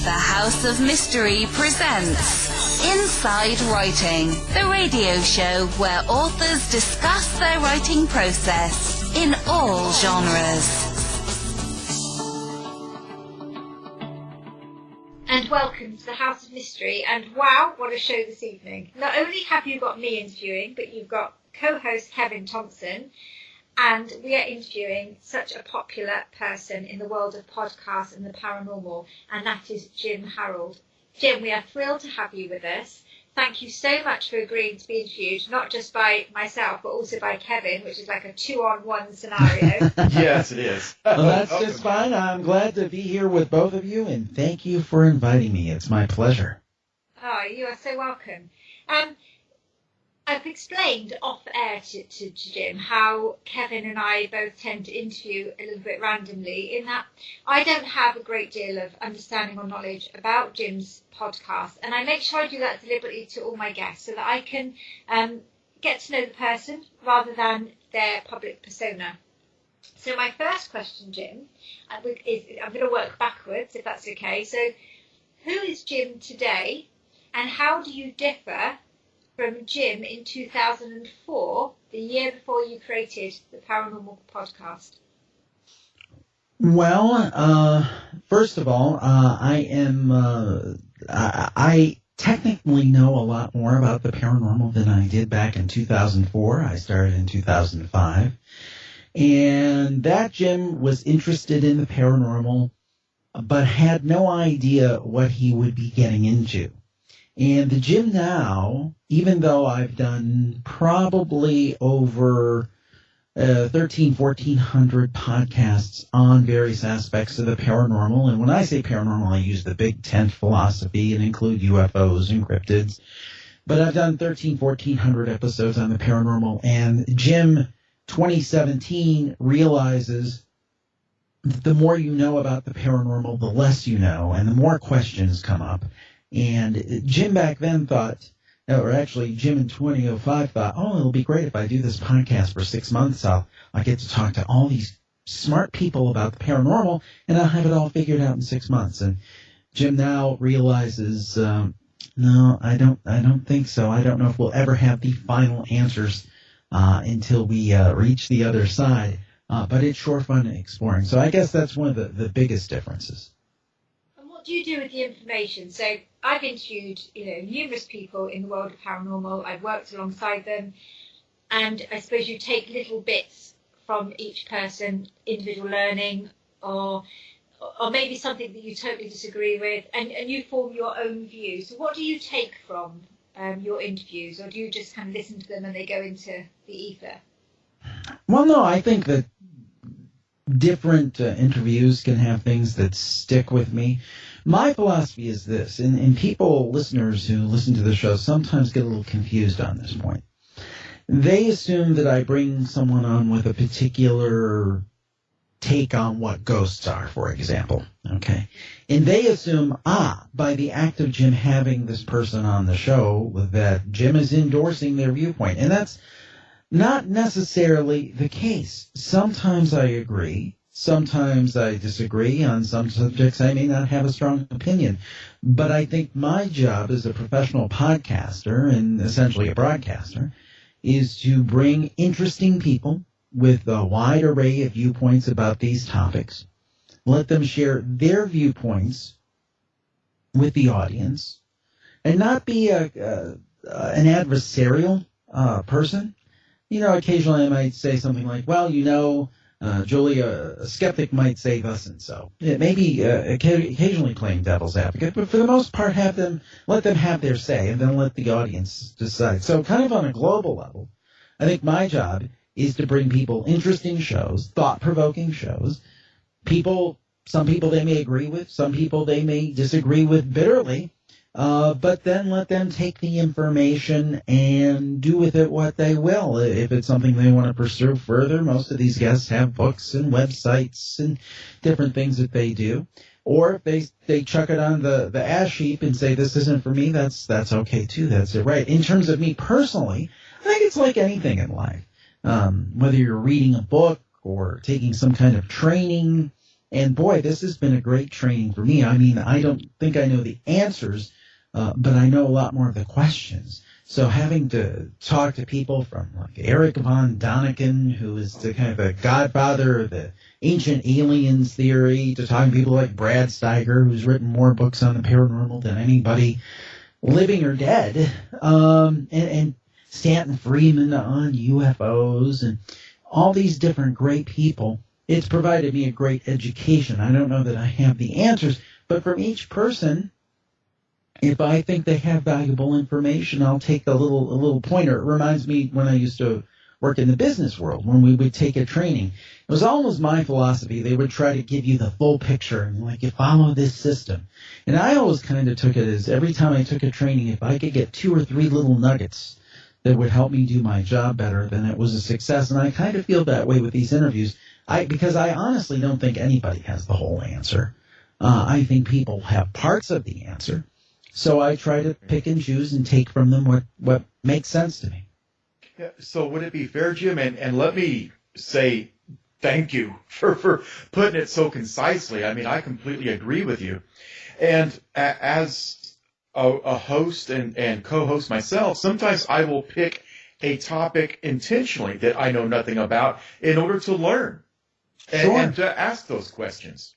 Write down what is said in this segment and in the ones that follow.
The House of Mystery presents Inside Writing, the radio show where authors discuss their writing process in all genres. And welcome to the House of Mystery, and wow, what a show this evening. Not only have you got me interviewing, but you've got co-host Kevin Thompson, and we are interviewing such a popular person in the world of podcasts and the paranormal, and that is Jim Harold. Jim, we are thrilled to have you with us. Thank you so much for agreeing to be interviewed, not just by myself, but also by Kevin, which is like a 2-on-1 scenario. Yes, it is. Well, that's just fine. I'm glad to be here with both of you, and thank you for inviting me. It's my pleasure. Oh, you are so welcome. I've explained off air to Jim how Kevin and I both tend to interview a little bit randomly, in that I don't have a great deal of understanding or knowledge about Jim's podcast, and I make sure I do that deliberately to all my guests so that I can get to know the person rather than their public persona. So my first question, Jim, is I'm going to work backwards, if that's okay. So who is Jim today, and how do you differ from Jim in 2004, the year before you created the Paranormal Podcast? Well, first of all, I technically know a lot more about the paranormal than I did back in 2004. I started in 2005. And that Jim was interested in the paranormal, but had no idea what he would be getting into. And the Jim now, even though I've done probably over 1,400 podcasts on various aspects of the paranormal, and when I say paranormal, I use the big tent philosophy and include UFOs and cryptids, but I've done 1,400 episodes on the paranormal, and Jim 2017 realizes that the more you know about the paranormal, the less you know, and the more questions come up. And Jim back then thought, or actually Jim in 2005 thought, oh, it'll be great if I do this podcast for 6 months. I'll get to talk to all these smart people about the paranormal, and I'll have it all figured out in 6 months. And Jim now realizes, no, I don't think so. I don't know if we'll ever have the final answers until we reach the other side. But it's sure fun exploring. So I guess that's one of the biggest differences. What do you do with the information? So I've interviewed, numerous people in the world of paranormal. I've worked alongside them, and I suppose you take little bits from each person, individual learning, or maybe something that you totally disagree with, and you form your own view. So what do you take from your interviews, or do you just kind of listen to them and they go into the ether? Well, no, I think that different interviews can have things that stick with me. My philosophy is this, and listeners who listen to the show sometimes get a little confused on this point. They assume that I bring someone on with a particular take on what ghosts are, for example, okay? And they assume, by the act of Jim having this person on the show, that Jim is endorsing their viewpoint. And that's not necessarily the case. Sometimes I agree. Sometimes I disagree. On some subjects, I may not have a strong opinion. But I think my job as a professional podcaster and essentially a broadcaster is to bring interesting people with a wide array of viewpoints about these topics, let them share their viewpoints with the audience, and not be an adversarial person. Occasionally I might say something like, well, Julie, a skeptic might say thus and so. It may be occasionally playing devil's advocate, but for the most part, let them have their say, and then let the audience decide. So kind of on a global level, I think my job is to bring people interesting shows, thought-provoking shows. Some people they may agree with, some people they may disagree with bitterly, but then let them take the information and do with it what they will. If it's something they want to pursue further, most of these guests have books and websites and different things that they do. Or if they chuck it on the ash heap and say, this isn't for me, that's okay too, that's it, right. In terms of me personally, I think it's like anything in life. Whether you're reading a book or taking some kind of training And boy, this has been a great training for me. I mean, I don't think I know the answers, but I know a lot more of the questions. So having to talk to people from like Eric von Daniken, who is the kind of the godfather of the ancient aliens theory, to talking to people like Brad Steiger, who's written more books on the paranormal than anybody living or dead, and Stanton Friedman on UFOs, and all these different great people. It's provided me a great education. I don't know that I have the answers, but from each person, if I think they have valuable information, I'll take a little pointer. It reminds me when I used to work in the business world, when we would take a training. It was almost my philosophy. They would try to give you the full picture and like, you follow this system. And I always kind of took it as every time I took a training, if I could get 2 or 3 little nuggets that would help me do my job better, then it was a success. And I kind of feel that way with these interviews, because I honestly don't think anybody has the whole answer. I think people have parts of the answer. So I try to pick and choose and take from them what makes sense to me. Yeah, so would it be fair, Jim, and let me say thank you for putting it so concisely. I mean, I completely agree with you. And as a host and co-host myself, sometimes I will pick a topic intentionally that I know nothing about in order to learn and to ask those questions.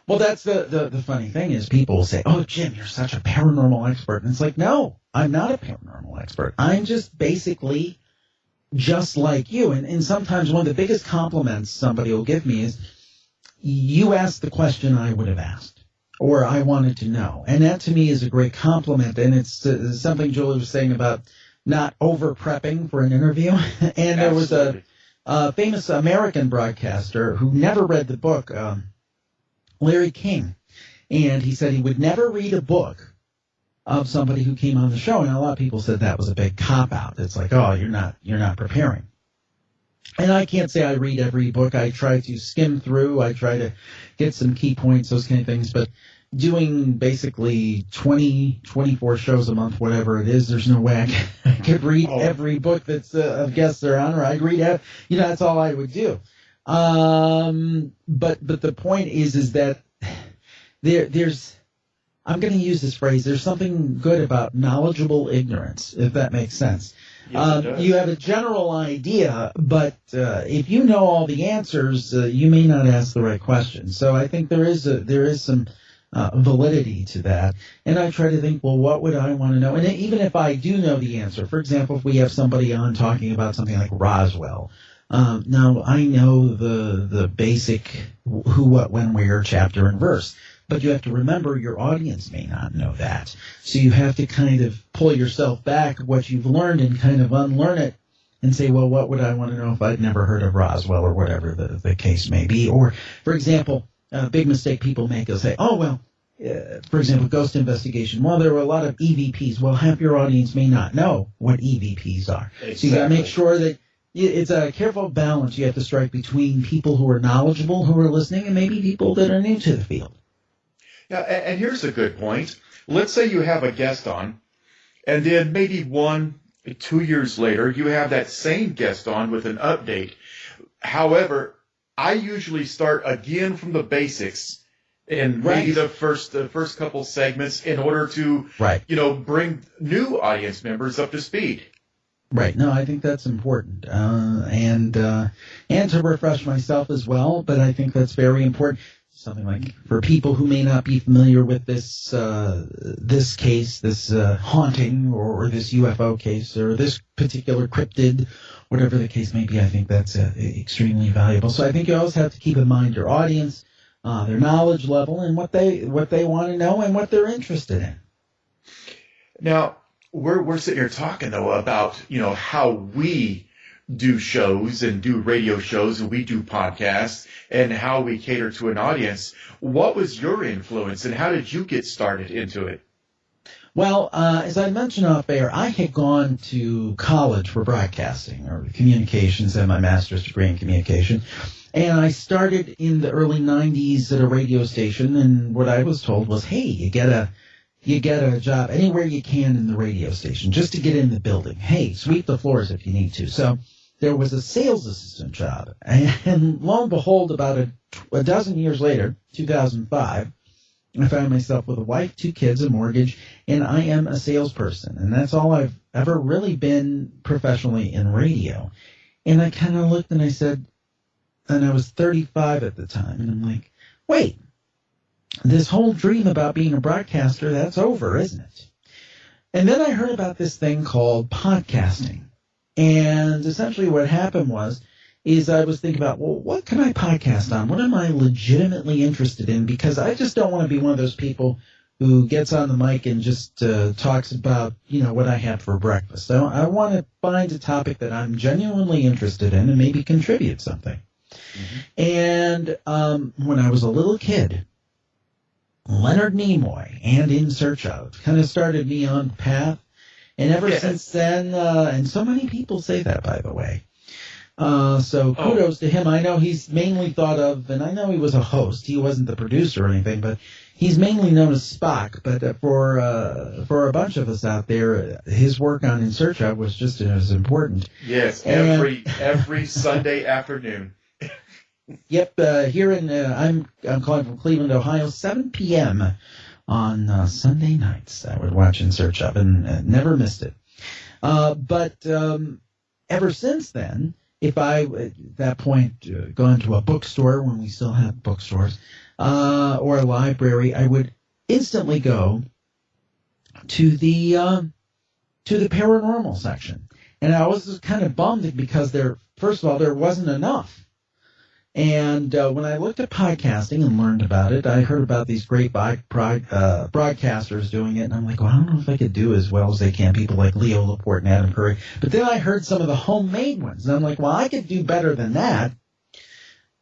Well, that's the funny thing is people will say, oh, Jim, you're such a paranormal expert. And it's like, no, I'm not a paranormal expert. I'm just basically just like you. And sometimes one of the biggest compliments somebody will give me is, you asked the question I would have asked, or I wanted to know. And that to me is a great compliment. And it's something Julie was saying about not over-prepping for an interview. And there was a famous American broadcaster who never read the book, Larry King, and he said he would never read a book of somebody who came on the show, and a lot of people said that was a big cop-out. It's like, oh, you're not preparing. And I can't say I read every book. I try to skim through. I try to get some key points, those kind of things. But doing basically 24 shows a month, whatever it is, there's no way I could read every book that's of guests that are on, or I'd read, that's all I would do. But the point is that there's, I'm going to use this phrase, there's something good about knowledgeable ignorance, if that makes sense. Yes, you have a general idea, but if you know all the answers, you may not ask the right questions. So I think there is some validity to that. And I try to think, well, what would I want to know? And even if I do know the answer, for example, if we have somebody on talking about something like Roswell, now, I know the basic who, what, when, where, chapter, and verse, but you have to remember your audience may not know that. So you have to kind of pull yourself back, what you've learned, and kind of unlearn it and say, well, what would I want to know if I'd never heard of Roswell, or whatever the case may be? Or, for example, a big mistake people make is say, oh, well, for example, ghost investigation. Well, there were a lot of EVPs. Well, half your audience may not know what EVPs are. Exactly. So you got to make sure that it's a careful balance you have to strike between people who are knowledgeable, who are listening, and maybe people that are new to the field. Yeah, and here's a good point. Let's say you have a guest on, and then maybe 2 years later, you have that same guest on with an update. However, I usually start again from the basics in maybe the first couple segments in order to, bring new audience members up to speed. Right. No, I think that's important, and to refresh myself as well. But I think that's very important. Something like for people who may not be familiar with this case, this haunting, or this UFO case, or this particular cryptid, whatever the case may be. I think that's extremely valuable. So I think you always have to keep in mind your audience, their knowledge level, and what they want to know and what they're interested in. Now, we're sitting here talking, though, about, how we do shows and do radio shows, and we do podcasts, and how we cater to an audience. What was your influence, and how did you get started into it? Well, as I mentioned off air, I had gone to college for broadcasting or communications and my master's degree in communication. And I started in the early 90s at a radio station, and what I was told was, hey, you get a job anywhere you can in the radio station just to get in the building. Hey, sweep the floors if you need to. So there was a sales assistant job. And lo and behold, about a dozen years later, 2005, I found myself with a wife, 2 kids, a mortgage, and I am a salesperson. And that's all I've ever really been professionally in radio. And I kind of looked and I said, and I was 35 at the time, and I'm like, wait, this whole dream about being a broadcaster, that's over, isn't it? And then I heard about this thing called podcasting. And essentially what happened is I was thinking about, well, what can I podcast on? What am I legitimately interested in? Because I just don't want to be one of those people who gets on the mic and just talks about, what I had for breakfast. I want to find a topic that I'm genuinely interested in and maybe contribute something. Mm-hmm. And when I was a little kid, Leonard Nimoy and In Search Of kind of started me on the path. And ever since then, and so many people say that, by the way. So kudos to him. I know he's mainly thought of, and I know he was a host. He wasn't the producer or anything, but he's mainly known as Spock. But for a bunch of us out there, his work on In Search Of was just as important. Yes, every Sunday afternoon. Yep, here I'm calling from Cleveland, Ohio, 7 p.m. on Sunday nights. I would watch In Search Of and never missed it. But ever since then, if I, at that point, gone to a bookstore when we still had bookstores, or a library, I would instantly go to the paranormal section. And I was kind of bummed because first of all, there wasn't enough. And when I looked at podcasting and learned about it, I heard about these great broadcasters doing it, and I'm like, well, I don't know if I could do as well as they can, people like Leo Laporte and Adam Curry. But then I heard some of the homemade ones, and I'm like, well, I could do better than that.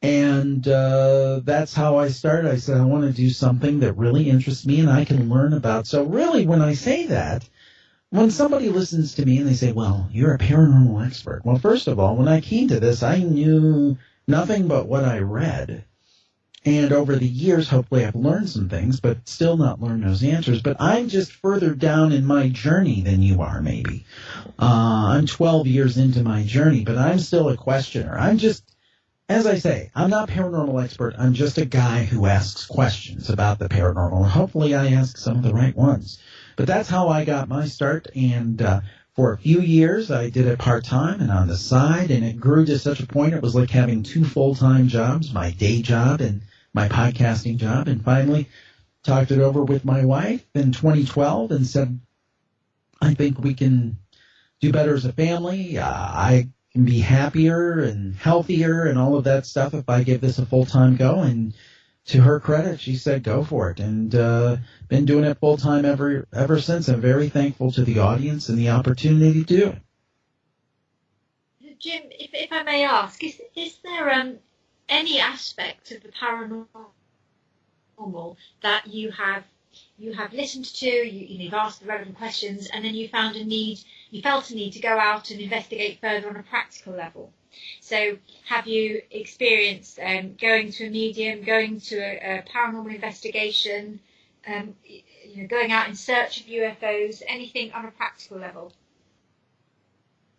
And that's how I started. I said, I want to do something that really interests me and I can learn about. So really, when I say that, when somebody listens to me and they say, well, you're a paranormal expert. Well, first of all, when I came to this, I knew nothing but what I read. And over the years, hopefully I've learned some things, but still not learned those answers. But I'm just further down in my journey than you are, maybe. I'm 12 years into my journey, but I'm still a questioner. I'm just, as I say, I'm not a paranormal expert. I'm just a guy who asks questions about the paranormal. Hopefully I ask some of the right ones. But that's how I got my start, and for a few years, I did it part-time and on the side, and it grew to such a point it was like having 2 full-time jobs, my day job and my podcasting job, and finally talked it over with my wife in 2012 and said, I think we can do better as a family. I can be happier and healthier and all of that stuff if I give this a full-time go. And to her credit, she said, go for it. And been doing it full-time ever since. I'm very thankful to the audience and the opportunity to do it. Jim, if I may ask, is there any aspect of the paranormal that you have listened to, you've asked the relevant questions, and then you felt a need to go out and investigate further on a practical level? So have you experienced going to a medium, going to a paranormal investigation, going out in search of UFOs, anything on a practical level?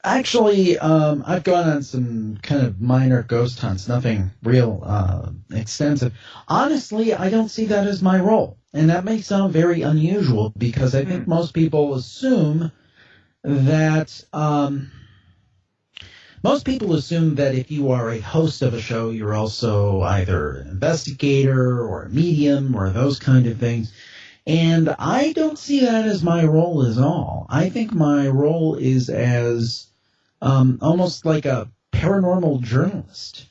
Actually, I've gone on some kind of minor ghost hunts, nothing real extensive. Honestly, I don't see that as my role. And that may sound very unusual because I think most people assume that if you are a host of a show, you're also either an investigator or a medium or those kind of things. And I don't see that as my role at all. I think my role is as almost like a paranormal journalist.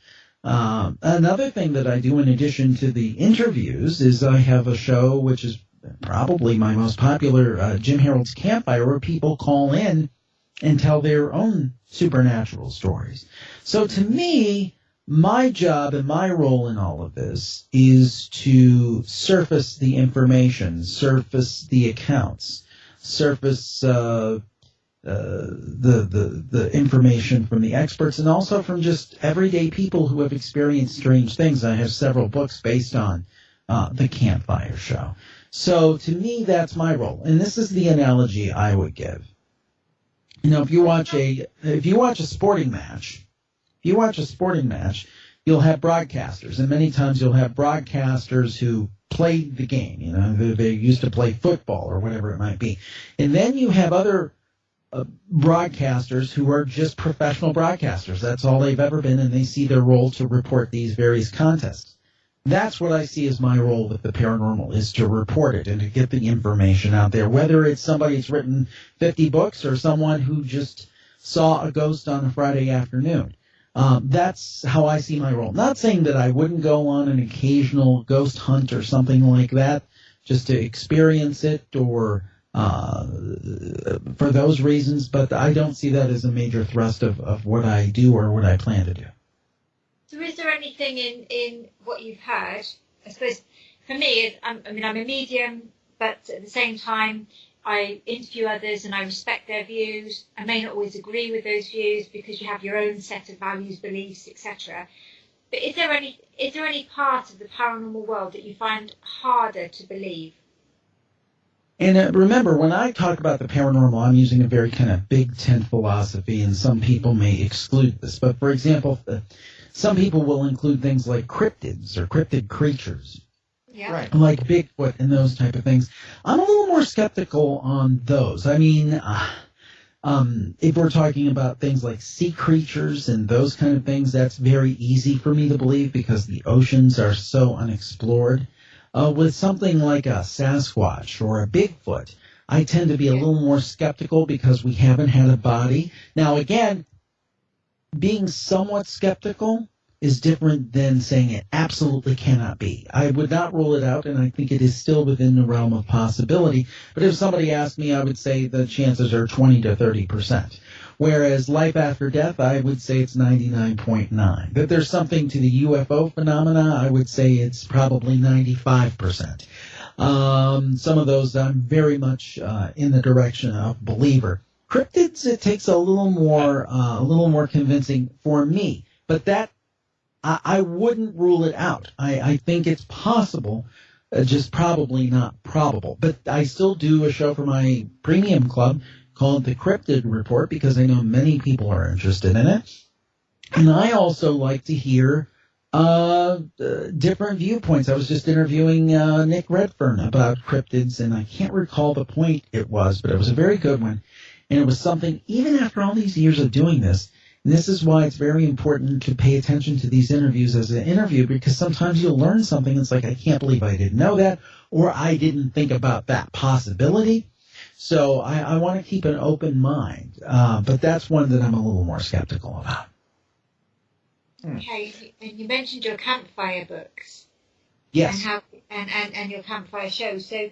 Another thing that I do in addition to the interviews is I have a show which is probably my most popular, Jim Harold's Campfire, where people call in and tell their own supernatural stories. So to me, my job and my role in all of this is to surface the information, surface the accounts, surface the information from the experts and also from just everyday people who have experienced strange things. I have several books based on the Campfire Show. So to me, that's my role. And this is the analogy I would give. You know, if you watch a sporting match, you'll have broadcasters, and many times you'll have broadcasters who played the game. You know, they used to play football or whatever it might be, and then you have other broadcasters who are just professional broadcasters. That's all they've ever been, and they see their role to report these various contests. That's what I see as my role with the paranormal, is to report it and to get the information out there, whether it's somebody who's written 50 books or someone who just saw a ghost on a Friday afternoon. That's how I see my role. Not saying that I wouldn't go on an occasional ghost hunt or something like that just to experience it or for those reasons, but I don't see that as a major thrust of what I do or what I plan to do. So is there anything in what you've heard, I suppose, for me, I'm a medium, but at the same time, I interview others and I respect their views. I may not always agree with those views because you have your own set of values, beliefs, etc. But is there any part of the paranormal world that you find harder to believe? And remember, when I talk about the paranormal, I'm using a very kind of big tent philosophy, and some people may exclude this. But for example, some people will include things like cryptids or cryptid creatures. Yeah. Right. Like Bigfoot and those type of things. I'm a little more skeptical on those. I mean, if we're talking about things like sea creatures and those kind of things, that's very easy for me to believe because the oceans are so unexplored. With something like a Sasquatch or a Bigfoot, I tend to be a little more skeptical because we haven't had a body. Now, again, being somewhat skeptical is different than saying it absolutely cannot be. I would not rule it out, and I think it is still within the realm of possibility. But if somebody asked me, I would say the chances are 20 to 30%. Whereas life after death, I would say it's 99.9. That there's something to the UFO phenomena, I would say it's probably 95%. Some of those I'm very much in the direction of believer. Cryptids, it takes a little more convincing for me. But that, I wouldn't rule it out. I think it's possible, just probably not probable. But I still do a show for my premium club called the Cryptid Report because I know many people are interested in it. And I also like to hear different viewpoints. I was just interviewing Nick Redfern about cryptids, and I can't recall the point it was, but it was a very good one. And it was something, even after all these years of doing this, and this is why it's very important to pay attention to these interviews as an interview, because sometimes you'll learn something. It's like, I can't believe I didn't know that, or I didn't think about that possibility. So I want to keep an open mind, but that's one that I'm a little more skeptical about. Okay, and you mentioned your campfire books. Yes. And your campfire shows. So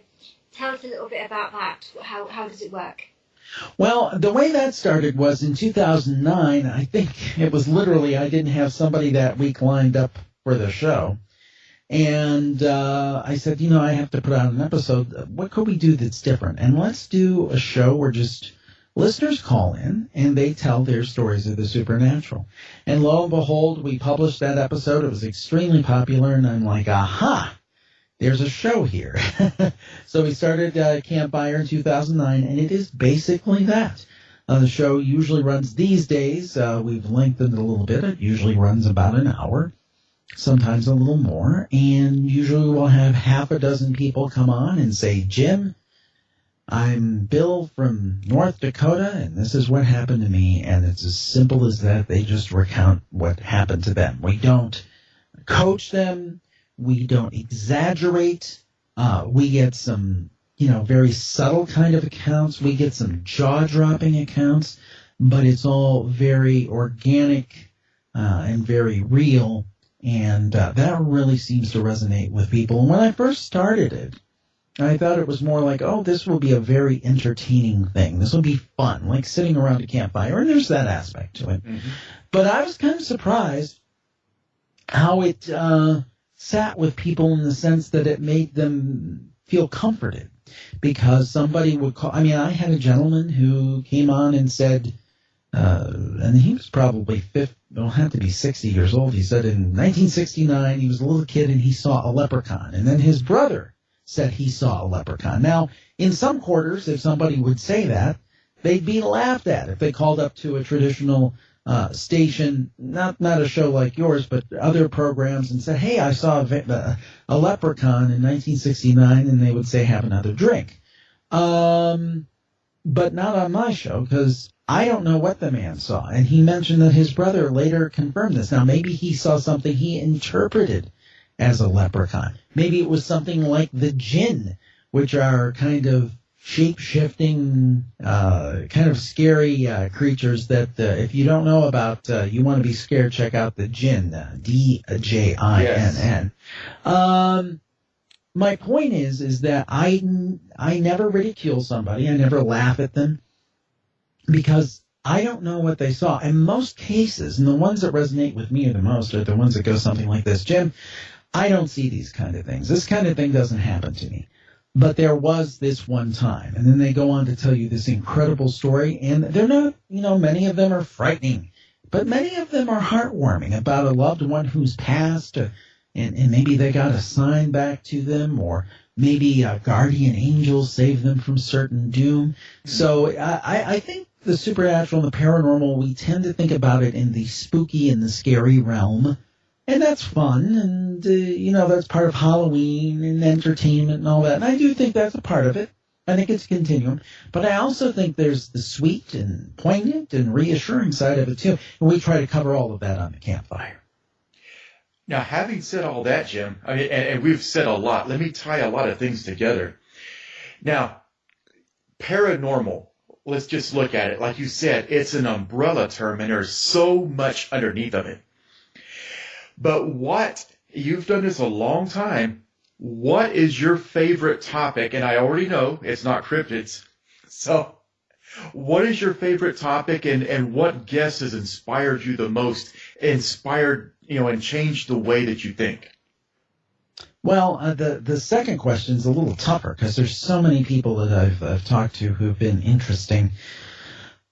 tell us a little bit about that. How does it work? Well, the way that started was in 2009. I think it was literally I didn't have somebody that week lined up for the show. And I said, I have to put out an episode. What could we do that's different? And let's do a show where just listeners call in and they tell their stories of the supernatural. And lo and behold, we published that episode. It was extremely popular. And I'm like, aha, there's a show here. So we started Campfire in 2009, and it is basically that. The show usually runs these days. We've lengthened it a little bit. It usually runs about an hour. Sometimes a little more, and usually we'll have half a dozen people come on and say, Jim, I'm Bill from North Dakota, and this is what happened to me, and it's as simple as that. They just recount what happened to them. We don't coach them. We don't exaggerate. We get some, very subtle kind of accounts. We get some jaw-dropping accounts, but it's all very organic and very real. And that really seems to resonate with people. And when I first started it, I thought it was more like, this will be a very entertaining thing. This will be fun, like sitting around a campfire. And there's that aspect to it. Mm-hmm. But I was kind of surprised how it sat with people in the sense that it made them feel comforted. Because somebody would call. I had a gentleman who came on and said, and he was probably 60 years old. He said in 1969, he was a little kid and he saw a leprechaun. And then his brother said he saw a leprechaun. Now, in some quarters, if somebody would say that, they'd be laughed at if they called up to a traditional station, not a show like yours, but other programs, and said, hey, I saw a leprechaun in 1969, and they would say, have another drink. But not on my show, because I don't know what the man saw. And he mentioned that his brother later confirmed this. Now, maybe he saw something he interpreted as a leprechaun. Maybe it was something like the jinn, which are kind of shape-shifting, kind of scary creatures that if you don't know about, you want to be scared, check out the jinn, D-J-I-N-N. Yes. My point is that I never ridicule somebody. I never laugh at them because I don't know what they saw. In most cases, and the ones that resonate with me the most are the ones that go something like this. Jim, I don't see these kind of things. This kind of thing doesn't happen to me. But there was this one time. And then they go on to tell you this incredible story. And they're not, many of them are frightening. But many of them are heartwarming about a loved one who's passed. And maybe they got a sign back to them, or maybe a guardian angel saved them from certain doom. So I think the supernatural and the paranormal, we tend to think about it in the spooky and the scary realm. And that's fun, and, that's part of Halloween and entertainment and all that. And I do think that's a part of it. I think it's a continuum. But I also think there's the sweet and poignant and reassuring side of it, too. And we try to cover all of that on the campfire. Now, having said all that, Jim, and we've said a lot, let me tie a lot of things together. Now, paranormal, let's just look at it. Like you said, it's an umbrella term, and there's so much underneath of it. But you've done this a long time, what is your favorite topic? And I already know it's not cryptids. So what is your favorite topic, and what guest has inspired you the most, and changed the way that you think? Well, the second question is a little tougher because there's so many people that I've talked to who've been interesting.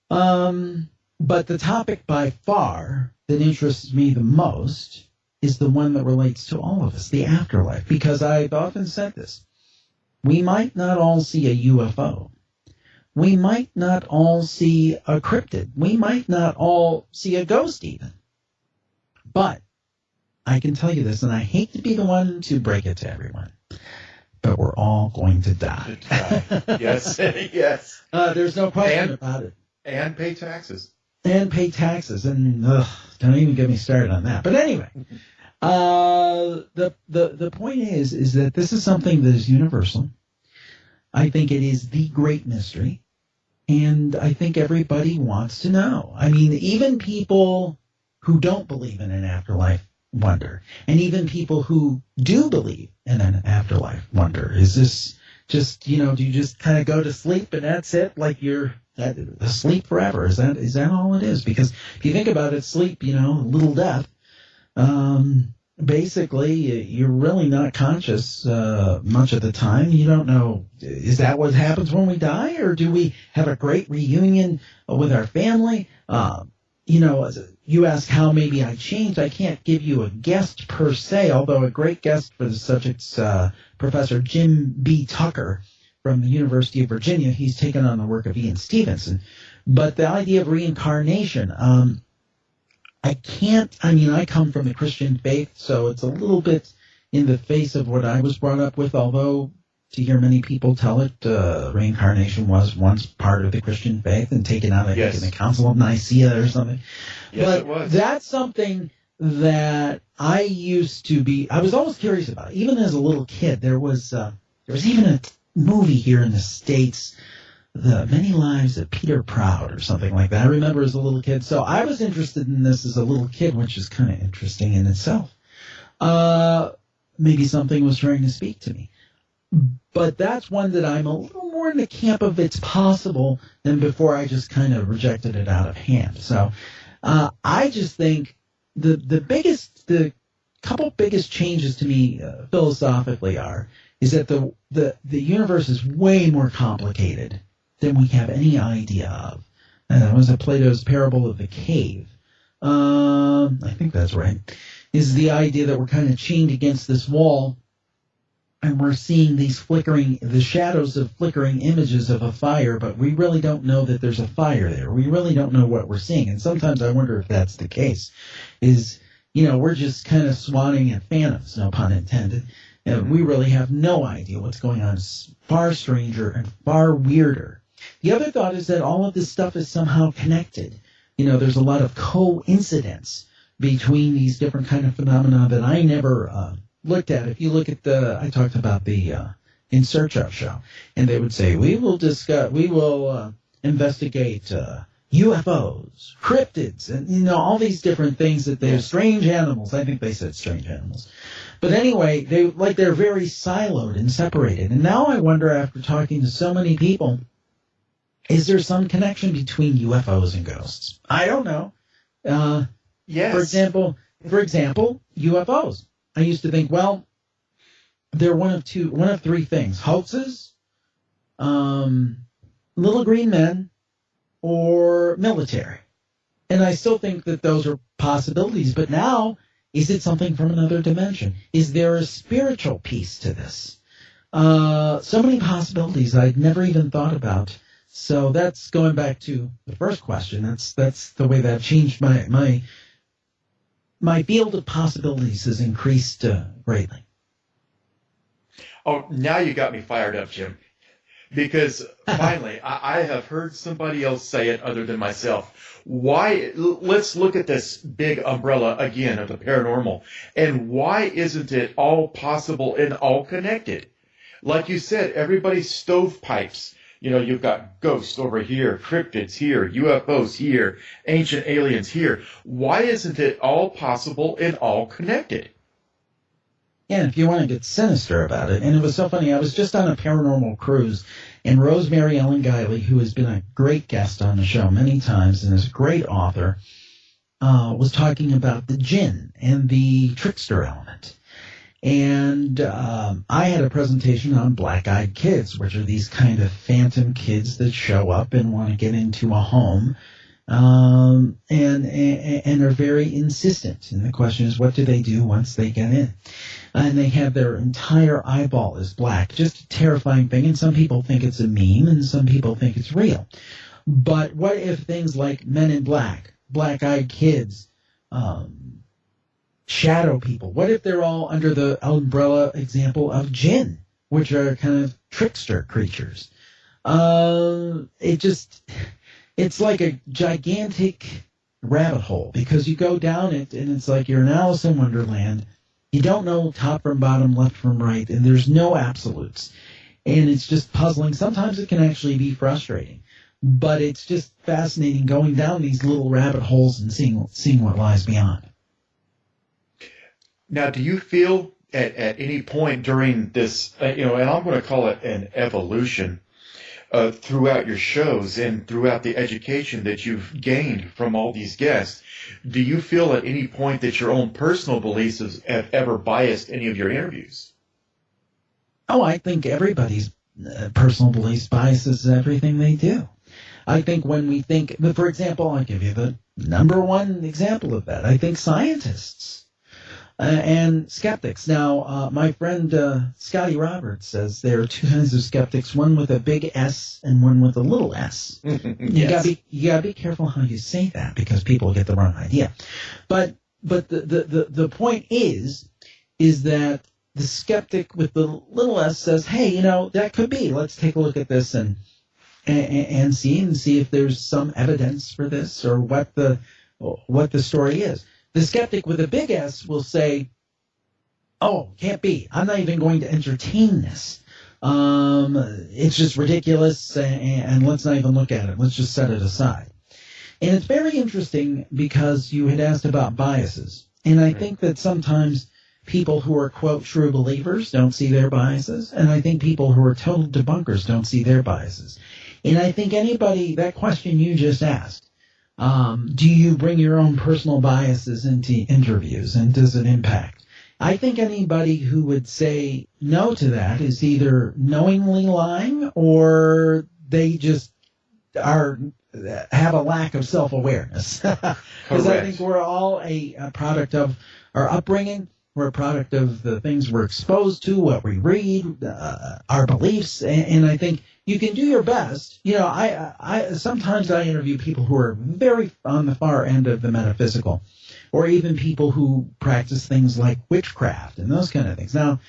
But the topic by far that interests me the most is the one that relates to all of us, the afterlife. Because I've often said this. We might not all see a UFO. We might not all see a cryptid. We might not all see a ghost even. But I can tell you this, and I hate to be the one to break it to everyone, but we're all going to die. Yes, yes. There's no question about it. And pay taxes. And don't even get me started on that. But anyway, the point is that this is something that is universal. I think it is the great mystery, and I think everybody wants to know. I mean, even people who don't believe in an afterlife wonder, and even people who do believe in an afterlife wonder. Is this just, do you just kind of go to sleep and that's it? Like you're asleep forever? Is that all it is? Because if you think about it, sleep, little death, basically you're really not conscious much of the time. You don't know, is that what happens when we die, or do we have a great reunion with our family? You ask how maybe I changed. I can't give you a guest per se, although a great guest for the subject's Professor Jim B. Tucker from the University of Virginia. He's taken on the work of Ian Stevenson. But the idea of reincarnation, I come from the Christian faith, so it's a little bit in the face of what I was brought up with, although to hear many people tell it, reincarnation was once part of the Christian faith and taken out, I think, in the Council of Nicaea or something. Yes, but it was. That's something that I was always curious about. Even as a little kid, there was even a movie here in the States, The Many Lives of Peter Proud or something like that. I remember as a little kid. So I was interested in this as a little kid, which is kind of interesting in itself. Maybe something was trying to speak to me. But that's one that I'm a little more in the camp of it's possible than before I just kind of rejected it out of hand. So I just think the couple biggest changes to me philosophically is that the universe is way more complicated than we have any idea of. And that was Plato's parable of the cave. I think that's right. Is the idea that we're kind of chained against this wall. and we're seeing the shadows of flickering images of a fire, but we really don't know that there's a fire there. We really don't know what we're seeing. And sometimes I wonder if that's the case, we're just kind of swatting at phantoms, no pun intended. And we really have no idea what's going on. It's far stranger and far weirder. The other thought is that all of this stuff is somehow connected. There's a lot of coincidence between these different kind of phenomena that I never looked at. If you look at I talked about the In Search Of show, and they would say, we will investigate UFOs, cryptids, and all these different things that they're strange animals. I think they said strange animals. But anyway, they're very siloed and separated. And now I wonder, after talking to so many people, is there some connection between UFOs and ghosts? I don't know. Yes. For example, UFOs. I used to think, well, they're one of three things: hoaxes, little green men, or military. And I still think that those are possibilities. But now, is it something from another dimension? Is there a spiritual piece to this? So many possibilities I'd never even thought about. So that's going back to the first question. That's the way that changed my field of possibilities has increased greatly. Oh, now you got me fired up, Jim. Because finally, I have heard somebody else say it other than myself. Let's look at this big umbrella again of the paranormal. And why isn't it all possible and all connected? Like you said, everybody's stovepipes. You've got ghosts over here, cryptids here, UFOs here, ancient aliens here. Why isn't it all possible and all connected? Yeah, if you want to get sinister about it. And it was so funny. I was just on a paranormal cruise, and Rosemary Ellen Guiley, who has been a great guest on the show many times and is a great author, was talking about the jinn and the trickster element. And I had a presentation on black-eyed kids, which are these kind of phantom kids that show up and want to get into a home, and are very insistent. And the question is, what do they do once they get in? And they have their entire eyeball is black, just a terrifying thing. And some people think it's a meme, and some people think it's real. But what if things like Men in Black, black-eyed kids, shadow people, what if they're all under the umbrella example of jinn, which are kind of trickster creatures? It's like a gigantic rabbit hole, because you go down it and it's like you're in Alice in Wonderland. You don't know top from bottom, left from right, and there's no absolutes. And it's just puzzling. Sometimes it can actually be frustrating, but it's just fascinating going down these little rabbit holes and seeing what lies beyond. Now, do you feel at any point during this, and I'm going to call it an evolution, throughout your shows and throughout the education that you've gained from all these guests, do you feel at any point that your own personal beliefs have ever biased any of your interviews? Oh, I think everybody's personal beliefs biases everything they do. I think when we think, for example, I'll give you the number one example of that. I think scientists and skeptics. Now, my friend Scotty Roberts says there are two kinds of skeptics, one with a big S and one with a little s. Yes. You gotta be careful how you say that, because people get the wrong idea. But the point is that the skeptic with the little s says, hey, that could be. Let's take a look at this and see if there's some evidence for this, or what the story is. The skeptic with a big S will say, oh, can't be. I'm not even going to entertain this. It's just ridiculous, and let's not even look at it. Let's just set it aside. And it's very interesting, because you had asked about biases. And I think that sometimes people who are, quote, true believers don't see their biases. And I think people who are total debunkers don't see their biases. And I think that question you just asked, do you bring your own personal biases into interviews, and does it impact? I think anybody who would say no to that is either knowingly lying, or they just have a lack of self-awareness. Because I think we're all a product of our upbringing. We're a product of the things we're exposed to, what we read, our beliefs, and I think you can do your best. You know, I sometimes I interview people who are very on the far end of the metaphysical, or even people who practice things like witchcraft and those kind of things. Now,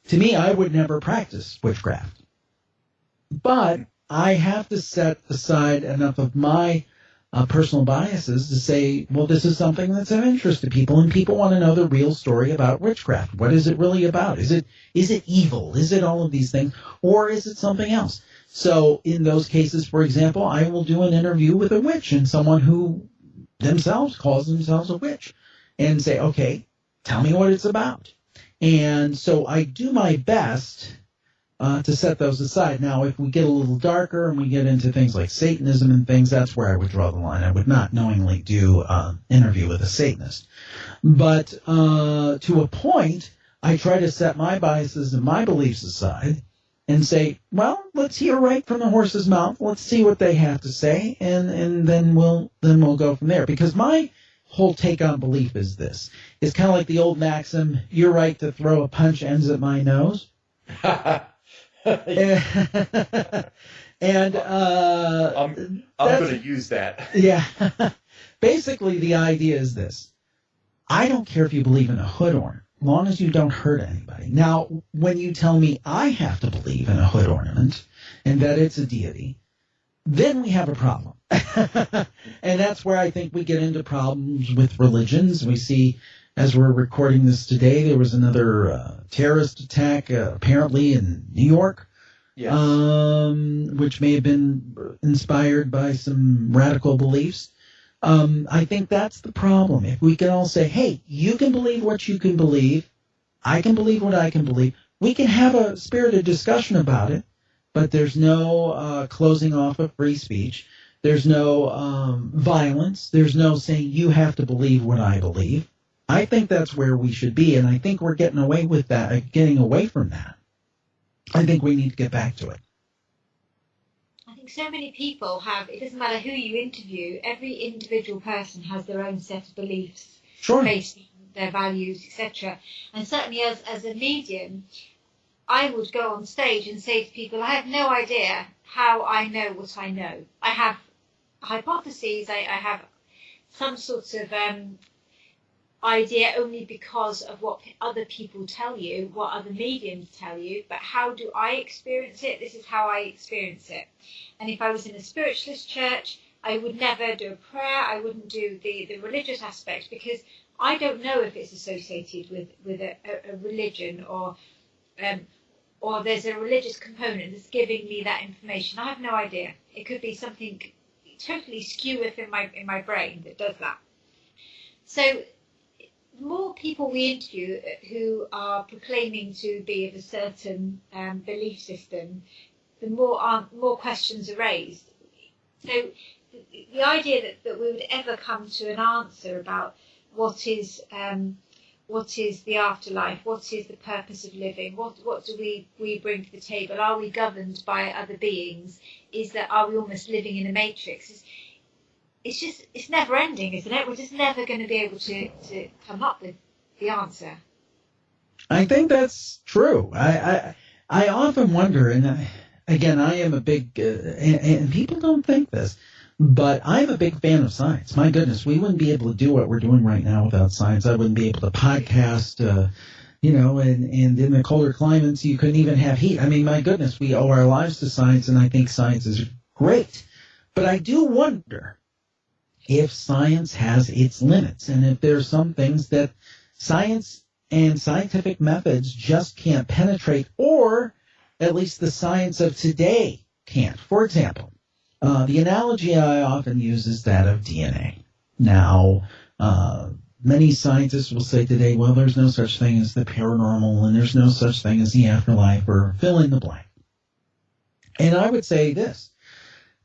to me, I would never practice witchcraft, but I have to set aside enough of my personal biases to say, well, this is something that's of interest to people, and people want to know the real story about witchcraft. What is it really about? Is it evil? Is it all of these things? Or is it something else? So in those cases, for example, I will do an interview with a witch and someone who themselves calls themselves a witch and say, okay, tell me what it's about. And so I do my best to set those aside. Now, if we get a little darker and we get into things like Satanism and things, that's where I would draw the line. I would not knowingly do an interview with a Satanist. But to a point, I try to set my biases and my beliefs aside and say, well, let's hear right from the horse's mouth. Let's see what they have to say, and then we'll go from there. Because my whole take on belief is this. It's kind of like the old maxim, your right to throw a punch ends at my nose. and I'm going to use that. Yeah. Basically, the idea is this. I don't care if you believe in a hood ornament, as long as you don't hurt anybody. Now, when you tell me I have to believe in a hood ornament and that it's a deity, then we have a problem. And that's where I think we get into problems with religions. We see, as we're recording this today, there was another terrorist attack apparently in New York, yes. Which may have been inspired by some radical beliefs. I think that's the problem. If we can all say, hey, you can believe what you can believe, I can believe what I can believe, we can have a spirited discussion about it, but there's no closing off of free speech. There's no violence. There's no saying you have to believe what I believe. I think that's where we should be, and I think we're getting away from that. I think we need to get back to it. I think so many people have, it doesn't matter who you interview, every individual person has their own set of beliefs, Sure. based on their values, etc. And certainly as a medium, I would go on stage and say to people, I have no idea how I know what I know. I have hypotheses, I have some sorts of idea only because of what other people tell you, what other mediums tell you, but how do I experience it? This is how I experience it. And if I was in a spiritualist church, I would never do a prayer, I wouldn't do the religious aspect, because I don't know if it's associated with a religion or there's a religious component that's giving me that information. I have no idea. It could be something totally skew in my brain that does that. So the more people we interview who are proclaiming to be of a certain belief system, the more questions are raised. So the idea that we would ever come to an answer about what is the afterlife, what is the purpose of living, what do we bring to the table, are we governed by other beings, are we almost living in a matrix? It's never ending, isn't it? We're just never going to be able to come up with the answer. I think that's true. I often wonder, and again, I am a big, and people don't think this, but I'm a big fan of science. My goodness, we wouldn't be able to do what we're doing right now without science. I wouldn't be able to podcast, and in the colder climates, you couldn't even have heat. I mean, my goodness, we owe our lives to science, and I think science is great. But I do wonder if science has its limits, and if there's some things that science and scientific methods just can't penetrate, or at least the science of today can't. For example, the analogy I often use is that of DNA. Now, many scientists will say today, well, there's no such thing as the paranormal, and there's no such thing as the afterlife, or fill in the blank. And I would say this,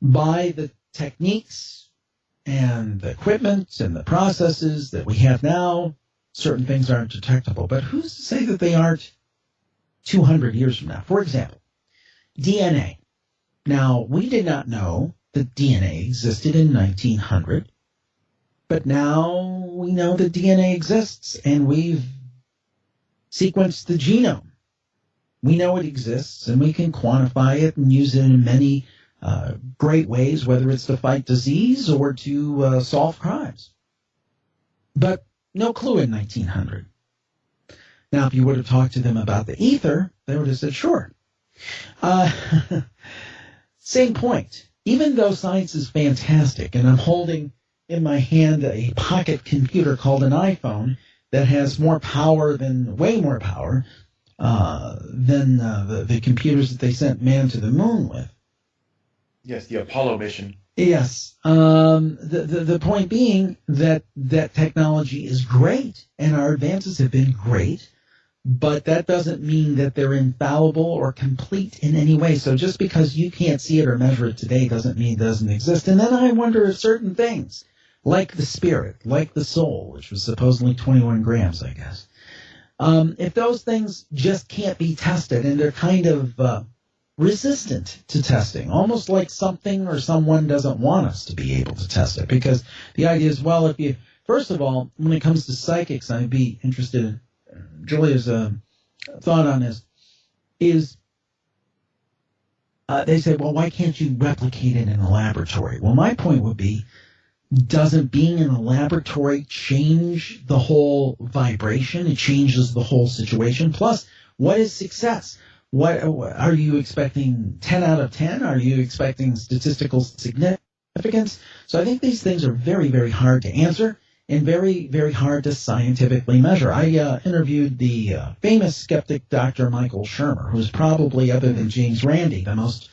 by the techniques and the equipment and the processes that we have now, certain things aren't detectable. But who's to say that they aren't 200 years from now? For example, DNA. Now, we did not know that DNA existed in 1900, but now we know that DNA exists, and we've sequence the genome. We know it exists, and we can quantify it and use it in many great ways, whether it's to fight disease or to solve crimes. But no clue in 1900. Now, if you would have talked to them about the ether, they would have said, sure. Same point. Even though science is fantastic, and I'm holding in my hand a pocket computer called an iPhone that has more power than, way more power, than the computers that they sent man to the moon with. Yes, the Apollo mission. Yes. The point being that technology is great, and our advances have been great, but that doesn't mean that they're infallible or complete in any way. So just because you can't see it or measure it today doesn't mean it doesn't exist. And then I wonder if certain things, like the spirit, like the soul, which was supposedly 21 grams, I guess, if those things just can't be tested and they're kind of resistant to testing, almost like something or someone doesn't want us to be able to test it. Because the idea is, well, if you, first of all, when it comes to psychics, I'd be interested in Julia's thought on this, is they say, well, why can't you replicate it in a laboratory? Well, my point would be, doesn't being in a laboratory change the whole vibration? It changes the whole situation. Plus, what is success? What are you expecting? 10 out of 10? Are you expecting statistical significance? So I think these things are very, very hard to answer and very, very hard to scientifically measure. I interviewed the famous skeptic Dr. Michael Shermer, who's probably, other than James Randi, the most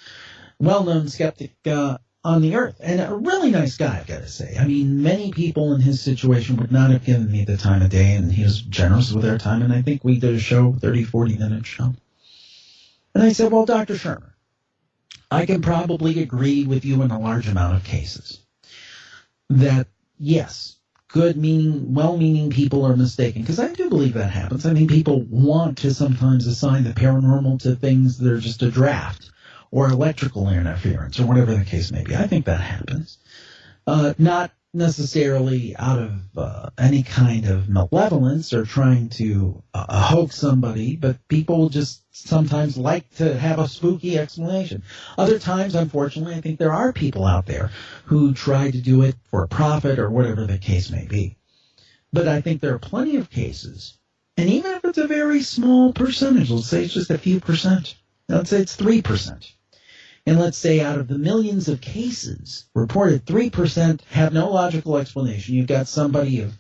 well-known skeptic on the earth. And a really nice guy, I've got to say. I mean, many people in his situation would not have given me the time of day, and he was generous with their time. And I think we did a show, 30, 40-minute show. And I said, well, Dr. Shermer, I can probably agree with you in a large amount of cases that, yes, good-meaning, well-meaning people are mistaken, because I do believe that happens. I mean, people want to sometimes assign the paranormal to things that are just a draft or electrical interference or whatever the case may be. I think that happens. Not necessarily out of any kind of malevolence or trying to hoax somebody, but people just sometimes like to have a spooky explanation. Other times, unfortunately, I think there are people out there who try to do it for a profit or whatever the case may be. But I think there are plenty of cases, and even if it's a very small percentage, let's say it's just a few percent, let's say it's 3%. And let's say out of the millions of cases reported, 3% have no logical explanation. You've got somebody of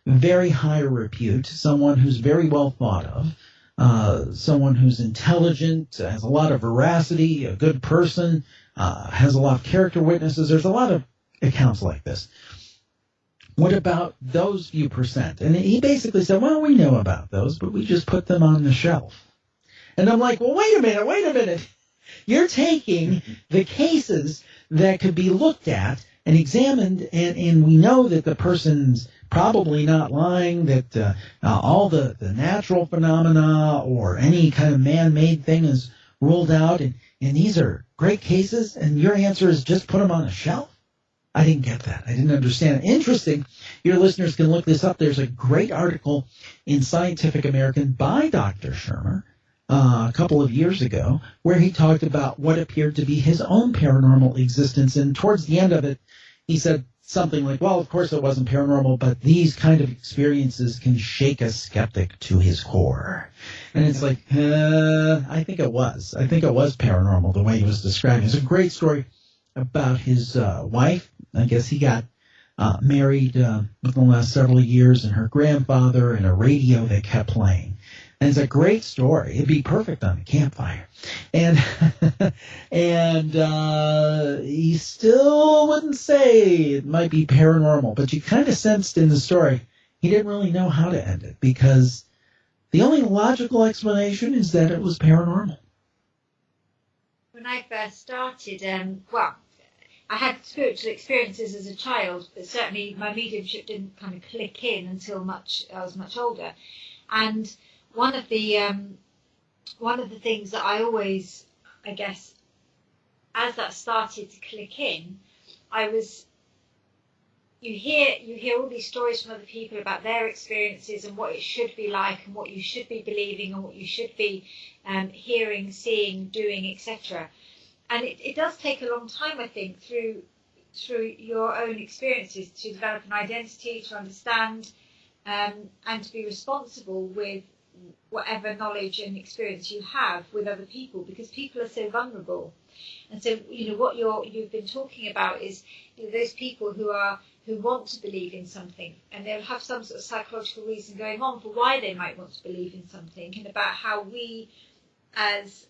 very high repute, someone who's very well thought of, someone who's intelligent, has a lot of veracity, a good person, has a lot of character witnesses. There's a lot of accounts like this. What about those few percent? And he basically said, well, we know about those, but we just put them on the shelf. And I'm like, well, wait a minute. You're taking the cases that could be looked at and examined, and we know that the person's probably not lying, that all the natural phenomena or any kind of man-made thing is ruled out, and these are great cases, and your answer is just put them on a shelf? I didn't get that. I didn't understand it. Interesting. Your listeners can look this up. There's a great article in Scientific American by Dr. Shermer a couple of years ago, where he talked about what appeared to be his own paranormal existence. And towards the end of it, he said something like, well, of course it wasn't paranormal, but these kind of experiences can shake a skeptic to his core. And it's like, I think it was. I think it was paranormal, the way he was describing it. It's a great story about his wife. I guess he got married within the last several years, and her grandfather, and a radio that kept playing. And it's a great story. It'd be perfect on a campfire. And he still wouldn't say it might be paranormal, but you kind of sensed in the story he didn't really know how to end it, because the only logical explanation is that it was paranormal. When I first started, I had spiritual experiences as a child, but certainly my mediumship didn't kind of click in until I was much older. And one of the things that I always, I guess, as that started to click in, I was, you hear all these stories from other people about their experiences and what it should be like and what you should be believing and what you should be hearing, seeing, doing, etc. And it does take a long time, I think, through your own experiences to develop an identity, to understand and to be responsible with whatever knowledge and experience you have with other people, because people are so vulnerable. And so, what you've been talking about is those people who want to believe in something, and they'll have some sort of psychological reason going on for why they might want to believe in something, and about how we as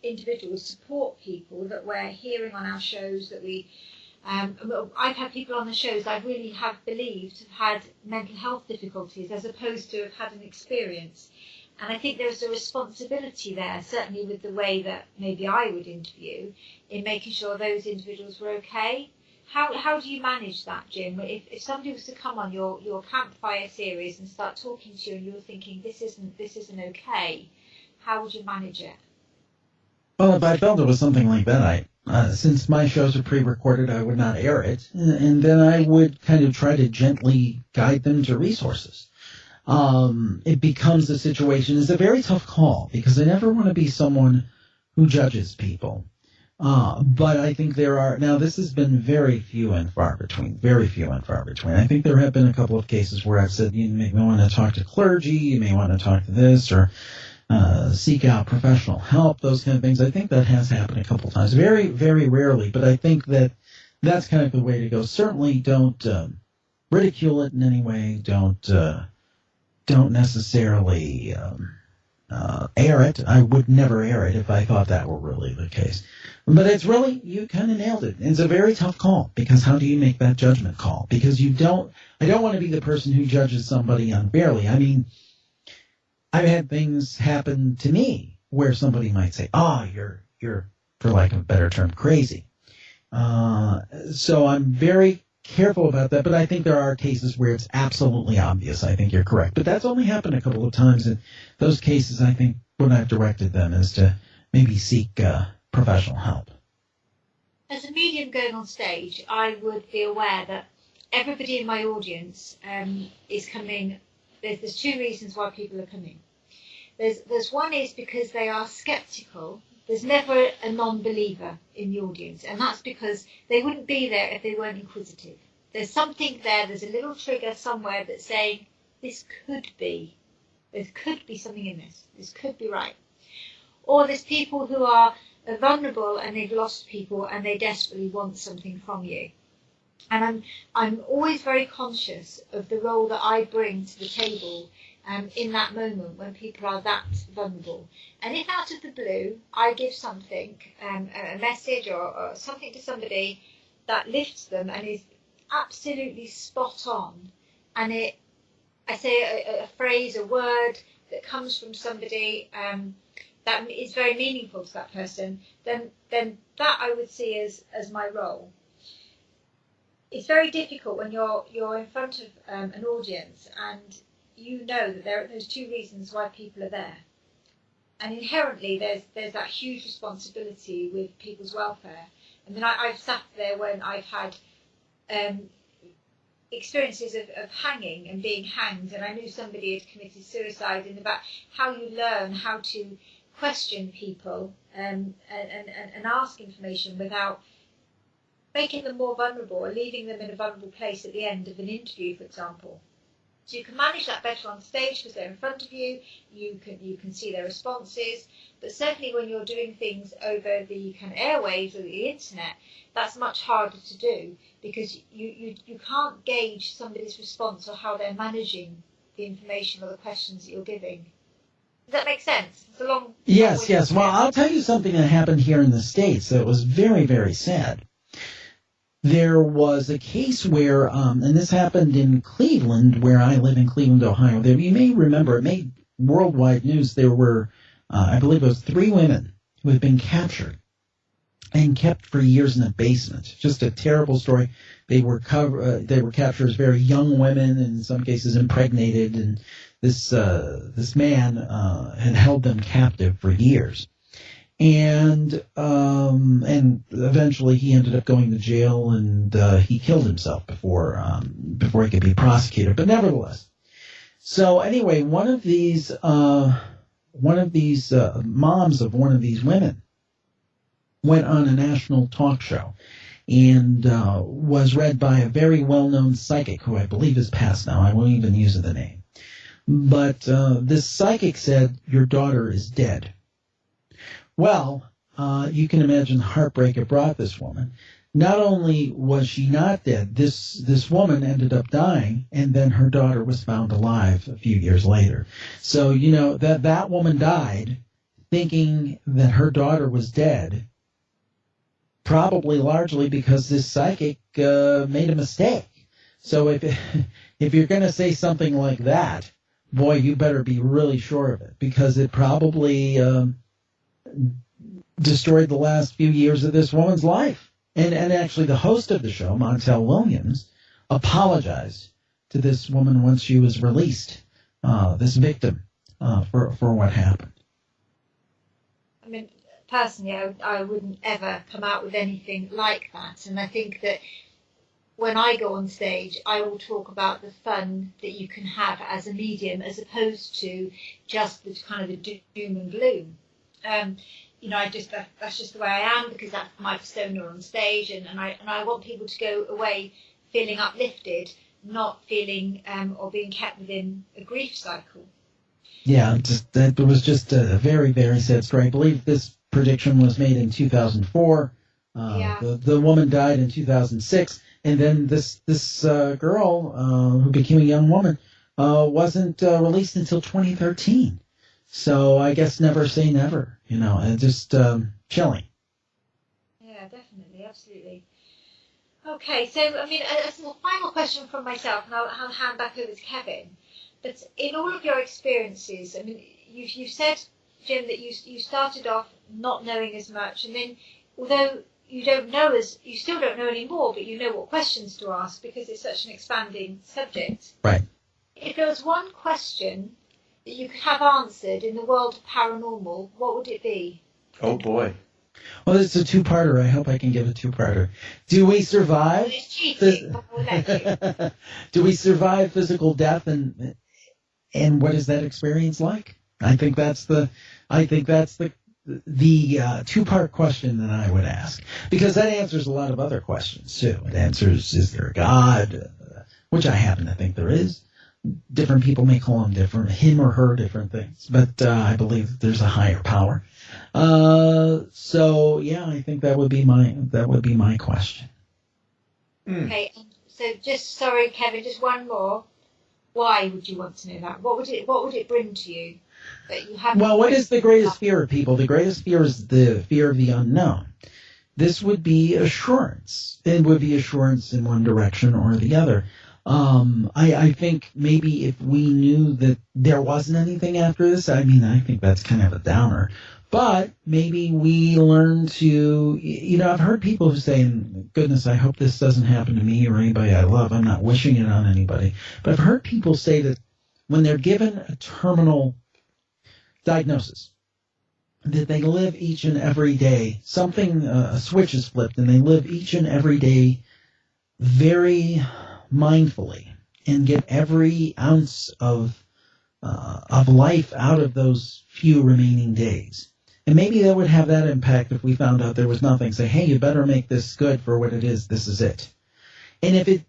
individuals support people that we're hearing on our shows, that we I've had people on the shows I really have believed have had mental health difficulties as opposed to have had an experience. And I think there's a responsibility there, certainly with the way that maybe I would interview, in making sure those individuals were okay. How do you manage that, Jim? If somebody was to come on your campfire series and start talking to you and you're thinking this isn't okay, how would you manage it? Well, if I felt it was something like that, since my shows are pre-recorded, I would not air it, and then I would kind of try to gently guide them to resources. It becomes a situation. It's a very tough call because I never want to be someone who judges people. But I think now this has been very few and far between. I think there have been a couple of cases where I've said, you may want to talk to clergy, you may want to talk to this, or seek out professional help, those kind of things. I think that has happened a couple of times. Very, very rarely, but I think that's kind of the way to go. Certainly don't ridicule it in any way. Don't necessarily air it. I would never air it if I thought that were really the case. But it's really, you kind of nailed it. It's a very tough call, because how do you make that judgment call? Because I don't want to be the person who judges somebody unfairly. I mean, I've had things happen to me where somebody might say, you're, for lack of a better term, crazy. So I'm very careful about that, but I think there are cases where it's absolutely obvious. I think you're correct. But that's only happened a couple of times, and those cases, I think, what I've directed them is to maybe seek professional help. As a medium going on stage, I would be aware that everybody in my audience is coming. There's two reasons why people are coming. There's one is because they are sceptical. There's never a non-believer in the audience, and that's because they wouldn't be there if they weren't inquisitive. There's something there, there's a little trigger somewhere that's saying, there could be something in this could be right. Or there's people who are vulnerable and they've lost people and they desperately want something from you. And I'm always very conscious of the role that I bring to the table in that moment when people are that vulnerable. And if out of the blue I give something, a message or something to somebody that lifts them and is absolutely spot on, and I say a phrase, a word that comes from somebody that is very meaningful to that person, then that I would see as my role. It's very difficult when you're in front of an audience and you know that there are those two reasons why people are there, and inherently there's that huge responsibility with people's welfare. And then I've sat there when I've had experiences of hanging and being hanged, and I knew somebody had committed suicide, and about how you learn how to question people and ask information without making them more vulnerable or leaving them in a vulnerable place at the end of an interview, for example. So you can manage that better on stage because they're in front of you, you can see their responses, but certainly when you're doing things over the kind of airwaves or the internet, that's much harder to do because you can't gauge somebody's response or how they're managing the information or the questions that you're giving. Does that make sense? It's a long... Yes. Well, I'll tell you something that happened here in the States that was very, very sad. There was a case where, and this happened in Cleveland, where I live in Cleveland, Ohio. You may remember, it made worldwide news. There were, I believe it was 3 women who had been captured and kept for years in a basement. Just a terrible story. They were captured as very young women, and in some cases impregnated, and this man had held them captive for years. And eventually he ended up going to jail, and he killed himself before he could be prosecuted. But nevertheless, so anyway, one of these moms of one of these women went on a national talk show and was read by a very well-known psychic who I believe is passed now. I won't even use the name. But this psychic said, "Your daughter is dead." Well, you can imagine the heartbreak it brought this woman. Not only was she not dead, this woman ended up dying, and then her daughter was found alive a few years later. So, that woman died thinking that her daughter was dead, probably largely because this psychic made a mistake. So if you're going to say something like that, boy, you better be really sure of it, because it probably destroyed the last few years of this woman's life. And actually the host of the show, Montel Williams, apologized to this woman once she was released, this victim, for what happened. I mean, personally, I wouldn't ever come out with anything like that. And I think that when I go on stage, I will talk about the fun that you can have as a medium, as opposed to just the kind of the doom and gloom. That's just the way I am, because that's my persona on stage, and I want people to go away feeling uplifted, not feeling or being kept within a grief cycle. Yeah, that was just a very, very sad story. I believe this prediction was made in 2004. The woman died in 2006, and then this girl who became a young woman wasn't released until 2013. So I guess never say never, and just chilling. Yeah, definitely, absolutely. Okay, so a final question from myself, and I'll hand back over to Kevin. But in all of your experiences, you said, Jim, that you started off not knowing as much, and then although you still don't know anymore, but you know what questions to ask because it's such an expanding subject. Right. If there was one question that you could have answered in the world of paranormal, what would it be? Oh, boy. Well, it's a two-parter. I hope I can give a two-parter. Do we survive? Well, it's cheating, but we'll let you. Do we survive physical death, and what is that experience like? I think that's the two-part question that I would ask, because that answers a lot of other questions too. It answers, is there a God, which I happen to think there is. Different people may call him or her different things, but I believe that there's a higher power. So yeah, I think that would be my question. Okay, so Kevin, just one more. Why would you want to know that? What would it bring to you that you haven't? Well, what is the greatest fear of people? The greatest fear is the fear of the unknown. This would be assurance. It would be assurance in one direction or the other. I think maybe if we knew that there wasn't anything after this, I think that's kind of a downer. But maybe we learn to, I've heard people who say, goodness, I hope this doesn't happen to me or anybody I love. I'm not wishing it on anybody. But I've heard people say that when they're given a terminal diagnosis, that they live each and every day, a switch is flipped, and they live each and every day very mindfully and get every ounce of life out of those few remaining days. And maybe that would have that impact if we found out there was nothing. Say, hey, you better make this good for what it is. This is it. And if it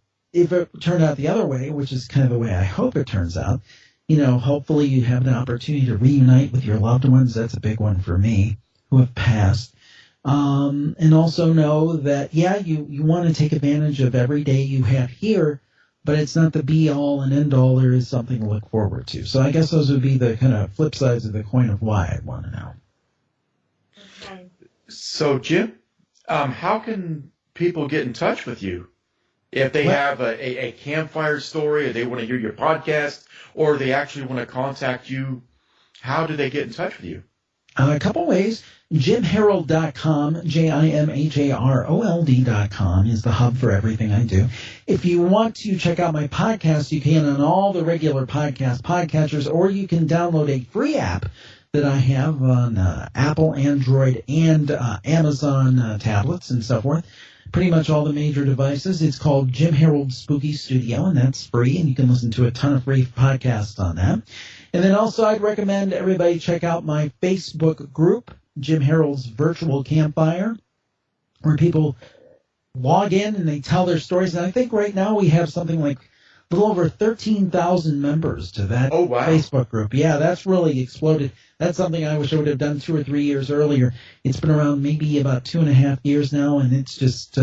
turned out the other way, which is kind of the way I hope it turns out, hopefully you have an opportunity to reunite with your loved ones. That's a big one for me, who have passed. And also know that, you want to take advantage of every day you have here, but it's not the be-all and end-all. There is something to look forward to. So I guess those would be the kind of flip sides of the coin of why I'd want to know. Okay. So, Jim, how can people get in touch with you? If they have a campfire story, or they want to hear your podcast, or they actually want to contact you, how do they get in touch with you? A couple ways. JimHarold.com, JimHarold.com is the hub for everything I do. If you want to check out my podcast, you can on all the regular podcatchers, or you can download a free app that I have on Apple, Android, and Amazon tablets and so forth. Pretty much all the major devices. It's called Jim Harold Spooky Studio, and that's free, and you can listen to a ton of free podcasts on that. And then also I'd recommend everybody check out my Facebook group, Jim Harold's Virtual Campfire, where people log in and they tell their stories. And I think right now we have something like a little over 13,000 members to that Facebook group. Yeah, that's really exploded. That's something I wish I would have done 2 or 3 years earlier. It's been around maybe about 2.5 years now, and it's just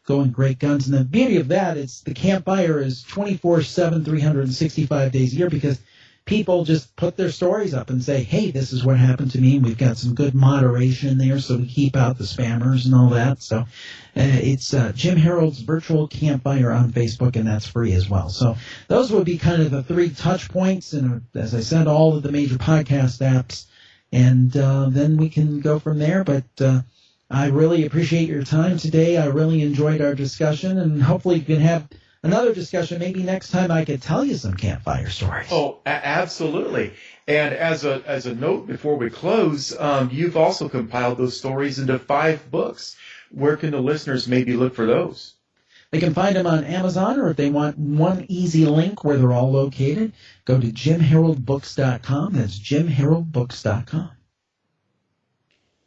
going great guns. And the beauty of that is the campfire is 24/7, 365 days a year, because people just put their stories up and say, hey, this is what happened to me. And we've got some good moderation there, so we keep out the spammers and all that. So it's Jim Harold's Virtual Campfire on Facebook, and that's free as well. So those would be kind of the 3 touch points. And as I said, all of the major podcast apps. And then we can go from there. But I really appreciate your time today. I really enjoyed our discussion, and hopefully you can have another discussion. Maybe next time I could tell you some campfire stories. Oh, absolutely. And as a note before we close, you've also compiled those stories into 5 books. Where can the listeners maybe look for those? They can find them on Amazon, or if they want one easy link where they're all located, go to jimharoldbooks.com. That's jimharoldbooks.com.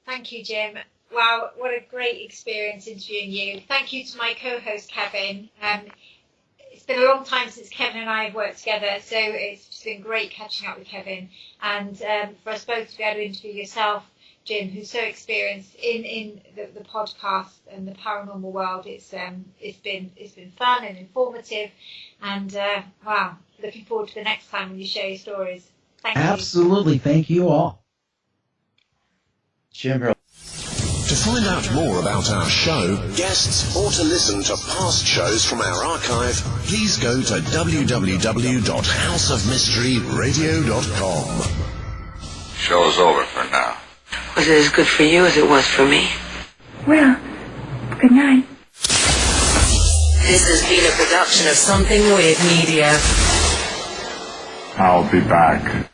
Thank you, Jim. Wow, what a great experience interviewing you. Thank you to my co-host, Kevin. It's been a long time since Kevin and I have worked together, so it's just been great catching up with Kevin. And for us both to be able to interview yourself, Jim, who's so experienced in the podcast and the paranormal world, it's been fun and informative. And wow, looking forward to the next time when you share your stories. Thank you. Absolutely, thank you all. Jim Harold. To find out more about our show, guests, or to listen to past shows from our archive, please go to www.houseofmysteryradio.com. Show's over for now. Was it as good for you as it was for me? Well, good night. This has been a production of Something Weird Media. I'll be back.